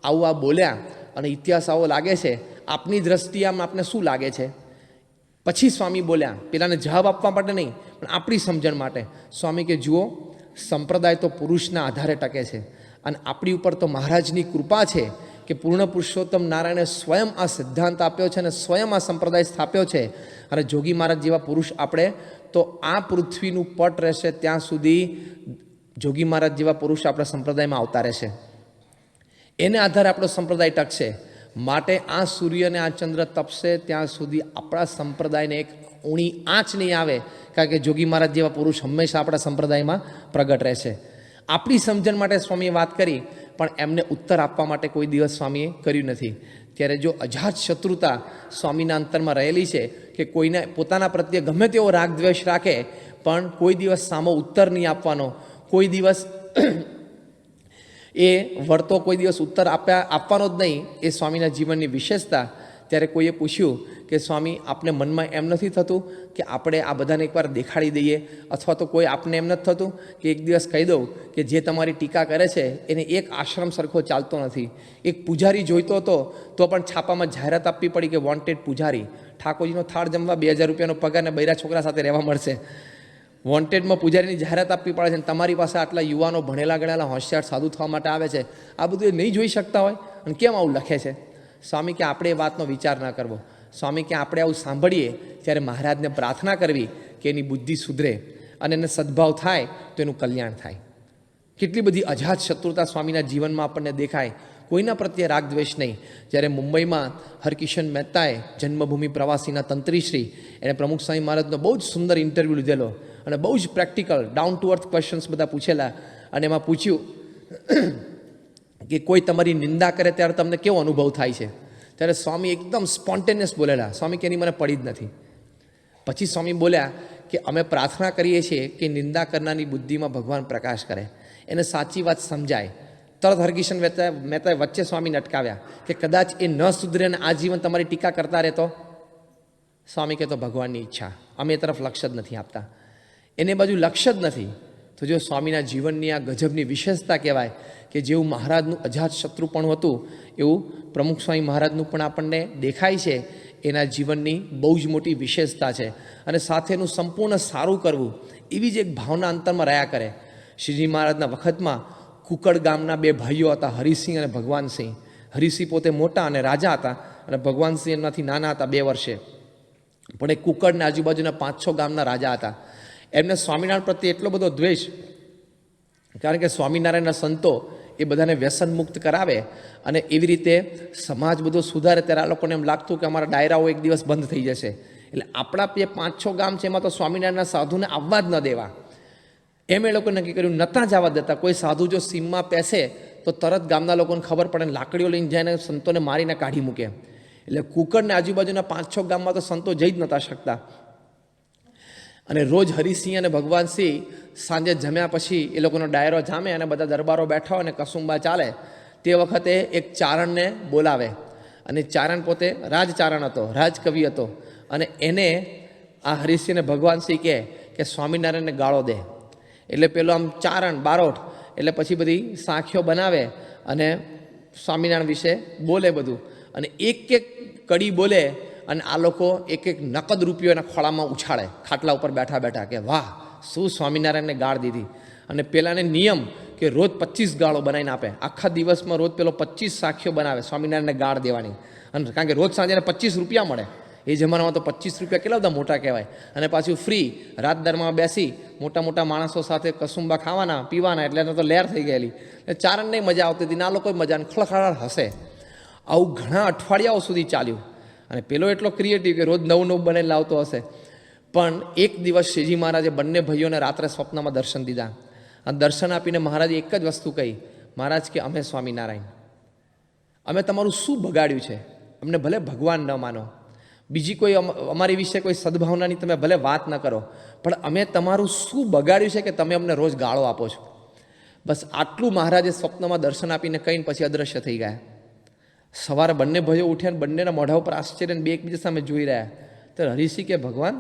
આવું આ બોલ્યા અને ઇતિહાસ આવો લાગે છે, આપની દ્રષ્ટિએ આમ આપને શું લાગે છે? પછી સ્વામી બોલ્યા, પેલાને જવાબ આપવા માટે નહીં પણ આપણી સમજણ માટે. સ્વામી કે જુઓ, સંપ્રદાય તો પુરુષના આધારે ટકે છે અને આપણી ઉપર તો મહારાજની કૃપા છે કે પૂર્ણ પુરુષોત્તમ નારાયણે સ્વયં આ સિદ્ધાંત આપ્યો છે અને સ્વયં આ સંપ્રદાય સ્થાપ્યો છે. અને જોગી મહારાજ જેવા પુરુષ આપણે તો આ પૃથ્વીનું પટ રહેશે ત્યાં સુધી જોગી મહારાજ જેવા પુરુષ આપણા સંપ્રદાયમાં આવતા રહેશે. એને આધારે આપણો સંપ્રદાય ટકશે. માટે આ સૂર્ય અને આ ચંદ્ર તપશે ત્યાં સુધી આપણા સંપ્રદાયને એક ઊણી આંચ નહીં આવે, કારણ કે જોગી મહારાજ જેવા પુરુષ હંમેશા આપણા સંપ્રદાયમાં પ્રગટ રહેશે. આપણી સમજણ માટે સ્વામીએ વાત કરી, પણ એમને ઉત્તર આપવા માટે કોઈ દિવસ સ્વામીએ કર્યું નથી. ત્યારે જો અજાત શત્રુતા સ્વામીના અંતરમાં રહેલી છે કે કોઈને પોતાના પ્રત્યે ગમે તેવો રાગ દ્વેષ રાખે પણ કોઈ દિવસ સામો ઉત્તર નહીં આપવાનો, કોઈ દિવસ એ વળતો કોઈ દિવસ ઉત્તર આપવાનો જ નહીં, એ સ્વામીના જીવનની વિશેષતા. ત્યારે કોઈએ પૂછ્યું કે સ્વામી, આપને મનમાં એમ નથી થતું કે આપણે આ બધાને એકવાર દેખાડી દઈએ, અથવા તો કોઈ આપને એમ નથી થતું કે એક દિવસ કહી દઉં કે જે તમારી ટીકા કરે છે એને એક આશ્રમ સરખો ચાલતો નથી, એક પૂજારી જોઈતો હતો તો પણ છાપામાં જાહેરાત આપવી પડી કે વોન્ટેડ પૂજારી, ઠાકોરજીનો થાળ જમવા 2000 રૂપિયાનો પગાર ને બૈરા છોકરા સાથે રહેવા મળશે. વોન્ટેડમાં પૂજારીની જાહેરાત આપવી પડે છે અને તમારી પાસે આટલા યુવાનો ભણેલા ગણેલા હોશિયાર સાધુ થવા માટે આવે છે. આ બધું એ નહીં જોઈ શકતા હોય અને કેમ આવું લખે છે? સ્વામી કે આપણે એ વાતનો વિચાર ના કરવો. સ્વામી કે આપણે આવું સાંભળીએ ત્યારે મહારાજને પ્રાર્થના કરવી કે એની બુદ્ધિ સુધરે અને એને સદભાવ થાય તો એનું કલ્યાણ થાય. કેટલી બધી અજાત શત્રુતા સ્વામીના જીવનમાં આપણને દેખાય, કોઈના પ્રત્યે રાગ દ્વેષ નહીં. જ્યારે મુંબઈમાં હરકિશન મહેતાએ જન્મભૂમિ પ્રવાસીના તંત્રીશ્રી એને પ્રમુખ સ્વામી મહારાજનો બહુ જ સુંદર ઇન્ટરવ્યૂ લીધેલો અને બહુ જ practical down to earth questions બધા પૂછેલા. અને એમાં પૂછ્યું કે કોઈ તમારી નિંદા કરે ત્યારે તમને કેવો અનુભવ થાય છે? ત્યારે સ્વામી એકદમ સ્પોન્ટેનિયસ બોલેલા. સ્વામી કે એની મને પડી જ નથી. પછી સ્વામી બોલ્યા કે અમે પ્રાર્થના કરીએ છીએ કે નિંદા કરનારની બુદ્ધિમાં ભગવાન પ્રકાશ કરે, એને સાચી વાત સમજાય. તરત હરકિશન મહેતાએ વચ્ચે સ્વામીને અટકાવ્યા કે કદાચ એ ન સુધરે અને આજીવન તમારી ટીકા કરતા રહેતો? સ્વામી કહેતો ભગવાનની ઈચ્છા, અમે એ તરફ લક્ષ્ય જ નથી આપતા, એને બાજુ લક્ષ્ય જ નથી. તો જો સ્વામીના જીવનની આ ગજબની વિશેષતા કહેવાય કે જેવું મહારાજનું અજાત શત્રુપણું હતું એવું પ્રમુખ સ્વામી મહારાજનું પણ આપણને દેખાય છે. એના જીવનની બહુ જ મોટી વિશેષતા છે અને સાથેનું સંપૂર્ણ સારું કરવું એવી જ એક ભાવના અંતરમાં રહ્યા કરે. શ્રીજી મહારાજના વખતમાં કુકડ ગામના 2 ભાઈઓ હતા, હરિસિંહ અને ભગવાનસિંહ. હરિસિંહ પોતે મોટા અને રાજા હતા અને ભગવાનસિંહ એમનાથી નાના હતા 2 વર્ષે. પણ એ કુકડના આજુબાજુના 5-6 ગામના રાજા હતા. એમને સ્વામિનારાયણ પ્રત્યે એટલો બધો દ્વેષ, કારણ કે સ્વામિનારાયણના સંતો એ બધાને વ્યસન મુક્ત કરાવે અને એવી રીતે સમાજ બધો સુધારે. ત્યારે આ લોકોને એમ લાગતું કે અમારા ડાયરાઓ એક દિવસ બંધ થઈ જશે. એટલે આપણા 5-6 ગામ છે એમાં તો સ્વામિનારાયણના સાધુને આવવા જ ન દેવા, એમ એ લોકોએ નક્કી કર્યું. નહોતા જવા દેતા. કોઈ સાધુ જો સીમમાં પેસે તો તરત ગામના લોકોને ખબર પડે, લાકડીઓ લઈને જાય ને સંતોને મારીને કાઢી મૂકે. એટલે કુકડને આજુબાજુના 5-6 ગામમાં તો સંતો જઈ જ નહોતા શકતા. અને રોજ હરિસિંહ અને ભગવાનસિંહ સાંજે જમ્યા પછી એ લોકોનો ડાયરો જામે અને બધા દરબારો બેઠા હોય અને કસુંબા ચાલે. તે વખતે એક ચારણને બોલાવે અને ચારણ પોતે રાજચારણ હતો, રાજકવિ હતો. અને એને આ હરિસિંહ અને ભગવાનસિંહ કહે કે સ્વામિનારાયણને ગાળો દે. એટલે પેલો આમ ચારણ બારોટ એટલે પછી બધી સાંખીઓ બનાવે અને સ્વામિનારાયણ વિશે બોલે બધું. અને એક કડી બોલે અને આ લોકો એક નકદ રૂપિયો એના ખોળામાં ઉછાળે ખાટલા ઉપર બેઠા બેઠા કે વાહ, શું સ્વામિનારાયણને ગાળ દીધી. અને પેલાને નિયમ કે રોજ 25 ગાળો બનાવીને આપે. આખા દિવસમાં રોજ પેલો 25 સાખીઓ બનાવે સ્વામિનારાયણને ગાળ દેવાની. અને કારણ કે રોજ સાંજે 25 રૂપિયા મળે. એ જમાનામાં તો 25 રૂપિયા કેટલા બધા મોટા કહેવાય. અને પાછું ફ્રી રાત દરમાં બેસી મોટા મોટા માણસો સાથે કસુંબા ખાવાના પીવાના, એટલે તો લહેર થઈ ગયેલી. એટલે ચારણને મજા આવતી હતી, ના લોકો મજા ખળખળાટ હશે. આવું ઘણા અઠવાડિયાઓ સુધી ચાલ્યું. અને પેલો એટલો ક્રિએટિવ કે રોજ નવું બને લાવતો હશે. પણ એક દિવસ શ્રીજી મહારાજે બંને ભાઈઓને રાત્રે સ્વપ્નમાં દર્શન દીધા. અને દર્શન આપીને મહારાજે એક જ વસ્તુ કહી, મહારાજ કે અમે સ્વામિનારાયણ, અમે તમારું શું બગાડ્યું છે? અમને ભલે ભગવાન ન માનો, બીજી કોઈ અમારી વિશે કોઈ સદભાવનાની તમે ભલે વાત ન કરો, પણ અમે તમારું શું બગાડ્યું છે કે તમે અમને રોજ ગાળો આપો છો? બસ આટલું મહારાજે સ્વપ્નમાં દર્શન આપીને કહીને પછી અદૃશ્ય થઈ ગયા. સવારે બંને ભાઈઓ ઉઠ્યા અને બંનેના મોઢા ઉપર આશ્ચર્ય બે એકબીજા સામે જોઈ રહ્યા. ત્યારે હરિસિંહ કે ભગવાન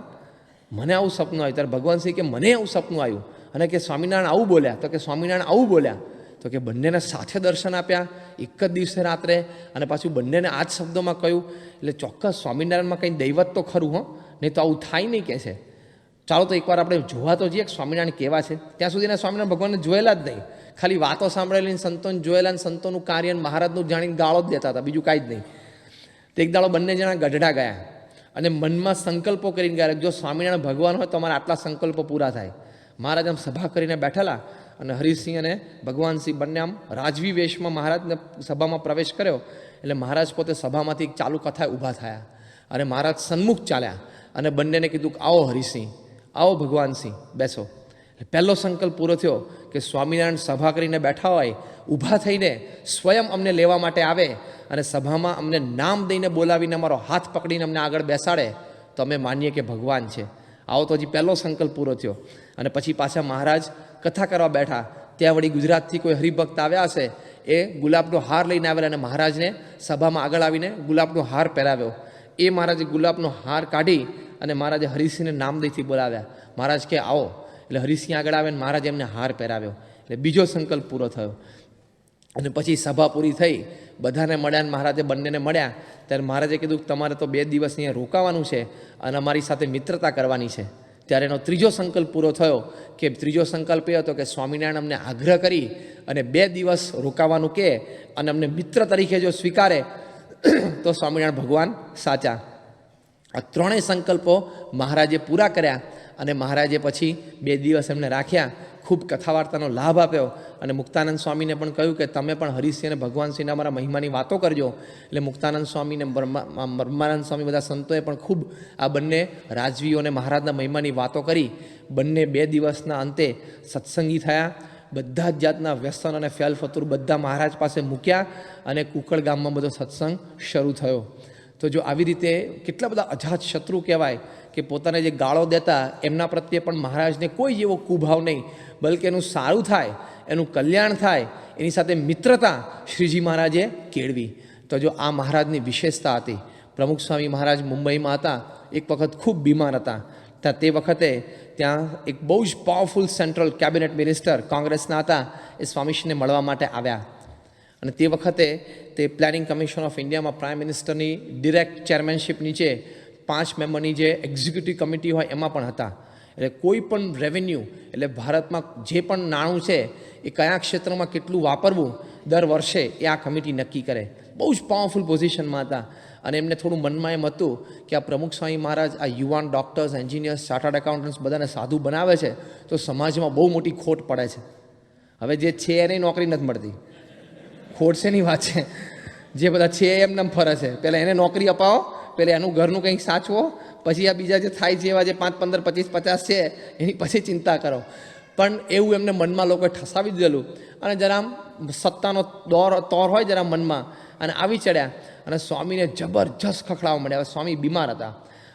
મને આવું સપનું આવ્યું. ત્યારે ભગવાન સિંહ કે મને આવું સપનું આવ્યું. અને કે સ્વામિનારાયણ આવું બોલ્યા? તો કે સ્વામિનારાયણ આવું બોલ્યા. તો તો કે બંનેને સાથે દર્શન આપ્યા એક જ દિવસે રાત્રે, અને પાછું બંનેને આ જ શબ્દોમાં કહ્યું. એટલે ચોક્કસ સ્વામિનારાયણમાં કંઈ દૈવત તો ખરું હો, નહીં તો આવું થાય નહીં કહે છે. ચાલો તો એકવાર આપણે જોવા તો જઈએ કે સ્વામિનારાયણ કેવા છે. ત્યાં સુધીના સ્વામિનારાયણ ભગવાનને જોયેલા જ નહીં, ખાલી વાતો સાંભળેલી, સંતોને જોયેલા, અને સંતોનું કાર્ય મહારાજનું જાણીને ગાળો જ દેતા હતા, બીજું કાંઈ જ નહીં. તો એક દાડો બંને જણા ગઢડા ગયા અને મનમાં સંકલ્પો કરીને ગયા, જો સ્વામિનારાયણ ભગવાન હોય તો અમારા આટલા સંકલ્પો પૂરા થાય. મહારાજ આમ સભા કરીને બેઠેલા, અને હરિસિંહ અને ભગવાનસિંહ બંને આમ રાજવી વેશમાં મહારાજને સભામાં પ્રવેશ કર્યો. એટલે મહારાજ પોતે સભામાંથી ચાલુ કથાએ ઊભા થયા, અને મહારાજ સન્મુખ ચાલ્યા અને બંનેને કીધું કે આવો હરિસિંહ, આવો ભગવાનસિંહ, બેસો. પહેલો સંકલ્પ પૂરો થયો કે સ્વામિનારાયણ સભા કરીને બેઠા હોય, ઊભા થઈને સ્વયં અમને લેવા માટે આવે અને સભામાં અમને નામ દઈને બોલાવીને અમારો હાથ પકડીને અમને આગળ બેસાડે તો અમે માનીએ કે ભગવાન છે. આવો તો હજી પહેલો સંકલ્પ પૂરો થયો. અને પછી પાછા મહારાજ કથા કરવા બેઠા, ત્યાં વળી ગુજરાતથી કોઈ હરિભક્ત આવ્યા હશે, એ ગુલાબનો હાર લઈને આવેલા અને મહારાજને સભામાં આગળ આવીને ગુલાબનો હાર પહેરાવ્યો. એ મહારાજે ગુલાબનો હાર કાઢી અને મહારાજે હરિસિંહને નામદયથી બોલાવ્યા. મહારાજ કે આવો, એટલે હરિસિંહ આગળ આવે ને મહારાજે એમને હાર પહેરાવ્યો. એટલે બીજો સંકલ્પ પૂરો થયો. અને પછી સભા પૂરી થઈ, બધાને મળ્યા, અને મહારાજે બંનેને મળ્યા. ત્યારે મહારાજે કીધું કે તમારે તો 2 દિવસ અહીંયા રોકાવાનું છે અને અમારી સાથે મિત્રતા કરવાની છે. ત્યારે એનો ત્રીજો સંકલ્પ પૂરો થયો કે ત્રીજો સંકલ્પ એ હતો કે સ્વામિનારાયણ અમને આગ્રહ કરી અને 2 દિવસ રોકાવાનું કહે અને અમને મિત્ર તરીકે જો સ્વીકારે તો સ્વામિનારાયણ ભગવાન સાચા. આ ત્રણેય સંકલ્પો મહારાજે પૂરા કર્યા, અને મહારાજે પછી 2 દિવસ એમને રાખ્યા, ખૂબ કથા વાર્તાનો લાભ આપ્યો. અને મુક્તાનંદ સ્વામીને પણ કહ્યું કે તમે પણ હરિસિંહ અને ભગવાનસિંહને અમારા મહિમાની વાતો કરજો. એટલે મુક્તાનંદ સ્વામીને બ્રહ્માનંદ સ્વામી બધા સંતોએ પણ ખૂબ આ બંને રાજવીઓને મહારાજના મહિમાની વાતો કરી. બંને 2 દિવસના અંતે સત્સંગી થયા. બધા જ જાતના વ્યસન અને ફેલ ફતુર બધા મહારાજ પાસે મૂક્યા, અને કુકળ ગામમાં બધો સત્સંગ શરૂ થયો. તો જો આવી રીતે કેટલા બધા અજાત શત્રુ કહેવાય કે પોતાને જે ગાળો દેતા એમના પ્રત્યે પણ મહારાજને કોઈ એવો કુભાવ નહીં, બલકે એનું સારું થાય, એનું કલ્યાણ થાય, એની સાથે મિત્રતા શ્રીજી મહારાજે કેળવી. તો જો આ મહારાજની વિશેષતા હતી. પ્રમુખ સ્વામી મહારાજ મુંબઈમાં હતા, એક વખત ખૂબ બીમાર હતા. તે વખતે ત્યાં એક બહુ જ પાવરફુલ સેન્ટ્રલ કેબિનેટ મિનિસ્ટર કોંગ્રેસના હતા, એ સ્વામીશ્રીને મળવા માટે આવ્યા. અને તે વખતે તે પ્લાનિંગ કમિશન ઓફ ઇન્ડિયામાં પ્રાઇમ મિનિસ્ટરની ડિરેક્ટ ચેરમેનશીપ નીચે 5 મેમ્બરની જે એક્ઝિક્યુટિવ કમિટી હોય એમાં પણ હતા. એટલે કોઈ પણ રેવન્યુ, એટલે ભારતમાં જે પણ નાણું છે એ કયા ક્ષેત્રમાં કેટલું વાપરવું દર વર્ષે એ આ કમિટી નક્કી કરે. બહુ જ પાવરફુલ પોઝિશનમાં હતા. અને એમને થોડું મનમાં એમ હતું કે આ પ્રમુખ સ્વામી મહારાજ આ યુવાન ડૉક્ટર્સ, એન્જિનિયર્સ, ચાર્ટર્ડ એકાઉન્ટન્ટ્સ બધાને સાધુ બનાવે છે તો સમાજમાં બહુ મોટી ખોટ પડે છે. હવે જે છે એને નોકરી નથી મળતી. ખોટ શેની વાત છે? જે બધા છે એમને ફરે છે, પહેલાં એને નોકરી અપાવો, પહેલાં એનું ઘરનું કંઈક સાચવો, પછી આ બીજા જે થાય છે એવા જે 5, 15, 25, 50 છે એની પછી ચિંતા કરો. પણ એવું એમને મનમાં લોકોએ ઠસાવી દીધેલું, અને જરા સત્તાનો તોર હોય જરા મનમાં, અને આવી ચડ્યા અને સ્વામીને જબરજસ્ત ખખડાવવા મળ્યા. હવે સ્વામી બીમાર હતા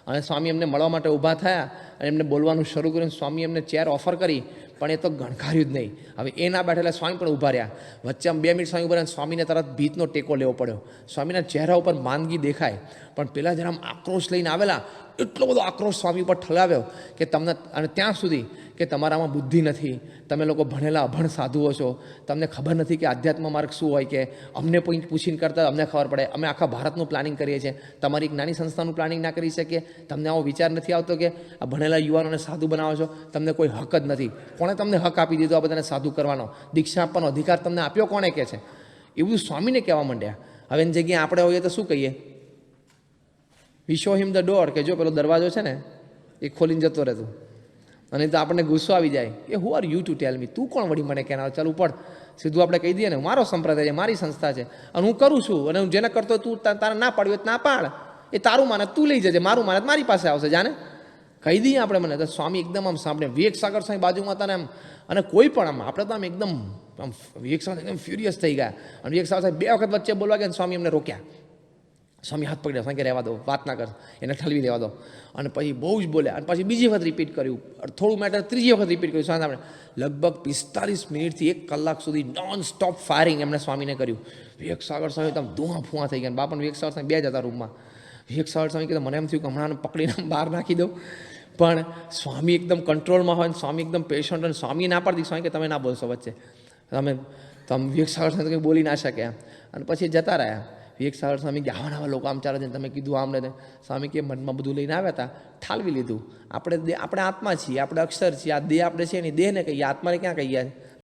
અને સ્વામી એમને મળવા માટે ઊભા થયા અને એમને બોલવાનું શરૂ કર્યું. સ્વામી એમને ચેર ઓફર કરી, પણ એ તો ગણકાર્યું જ નહીં. હવે એ ના બેઠેલા સ્વામી પણ ઊભા રહ્યા. વચ્ચે આમ 2 મિનિટ સ્વામી ઊભા રહ્યા, સ્વામીને તરત ભીતનો ટેકો લેવો પડ્યો. સ્વામીના ચહેરા ઉપર માંદગી દેખાય, પણ પેલા જરા આક્રોશ લઈને આવેલા, એટલો બધો આક્રોશ સ્વામી ઉપર ઠલાવ્યો કે તમને, અને ત્યાં સુધી કે તમારામાં બુદ્ધિ નથી, તમે લોકો ભણેલા અભણ સાધુઓ છો, તમને ખબર નથી કે આધ્યાત્મ માર્ગ શું હોય, કે અમને પૂછીને કરતાં અમને ખબર પડે, અમે આખા ભારતનું પ્લાનિંગ કરીએ છીએ, તમારી એક નાની સંસ્થાનું પ્લાનિંગ ના કરી શકીએ? તમને આવો વિચાર નથી આવતો કે આ ભણેલા યુવાનોને સાધુ બનાવો છો? તમને કોઈ હક જ નથી. કોણે તમને હક આપી દીધો આ બધાને સાધુ કરવાનો? દીક્ષા આપવાનો અધિકાર તમને આપ્યો કોણે કહે છે? એ બધું સ્વામીને કહેવા માંડ્યા. હવે એની જગ્યાએ આપણે હોઈએ તો શું કહીએ? વી શો હિમ ધ ડોર, કે જો પેલો દરવાજો છે ને એ ખોલીને જતો રહેતો. અને તો આપણને ગુસ્સો આવી જાય કે who are you to tell me, તું કોણ વળી મને કહેનાર? ચાલ ઉપર સીધું આપણે કહી દઈએ ને, મારો સંપ્રદાય છે, મારી સંસ્થા છે, અને હું કરું છું, અને હું જેને કરતો તું તારે ના પાડ્યું હોય ના પાડ, એ તારું માને તું લઈ જજે, મારું માને મારી પાસે આવશે, જાને કહી દઈએ આપણે. મને તો સ્વામી એકદમ આમ સાંભળે, વિવેક સાગર સ્વામી બાજુમાં હતા ને એમ, અને કોઈ પણ આમ આપણે તો આમ એકદમ આમ વિવેક સાગર એકદમ ફ્યુરિયસ થઈ ગયા. અને વિવેક સાગર સાહેબ 2 વખત વચ્ચે બોલવા ગયા, સ્વામી એમને રોક્યા. સ્વામી હાથ પકડ્યા, સ્વામી કે રહેવા દો, વાત ના કર, એને ઠલવી દેવા દો. અને પછી બહુ જ બોલ્યા, અને પછી બીજી વખત રિપીટ કર્યું, થોડું મેટર ત્રીજી વખત રિપીટ કર્યું. સ્વામી આપણે લગભગ 45 મિનિટથી 1 કલાક સુધી નોન સ્ટોપ ફાયરિંગ એમણે સ્વામીને કર્યું. વિવેક સાગર સ્વામી તો ધુઆ ફુઆ થઈ ગયા. બાપા વિવેક સાગર સ્વામી 2 જ હતા રૂમમાં. વિવેક સાગર સ્વામી કીધું, મને એમ થયું કે હમણાં પકડીને બહાર નાખી દઉં, પણ સ્વામી એકદમ કંટ્રોલમાં હોય, સ્વામી એકદમ પેશન્ટ, અને સ્વામી ના પાડતી, સ્વામી કે તમે ના બોલશો વચ્ચે, તો આમ વિવેક સાગર સ્વામી કંઈ બોલી ના શકે અને પછી જતા રહ્યા. વિવેક સાગર સ્વામી કે આવા લોકો આમ ચાલે છે, તમે કીધું આમ ને સ્વામી કે મનમાં બધું લઈને આવ્યા હતા, ઠાલવી લીધું. આપણે આત્મા છીએ, આપણે અક્ષર છીએ, આ દેહ આપણે છે નહીં, દેહને કહીએ, આત્માને ક્યાં કહીએ?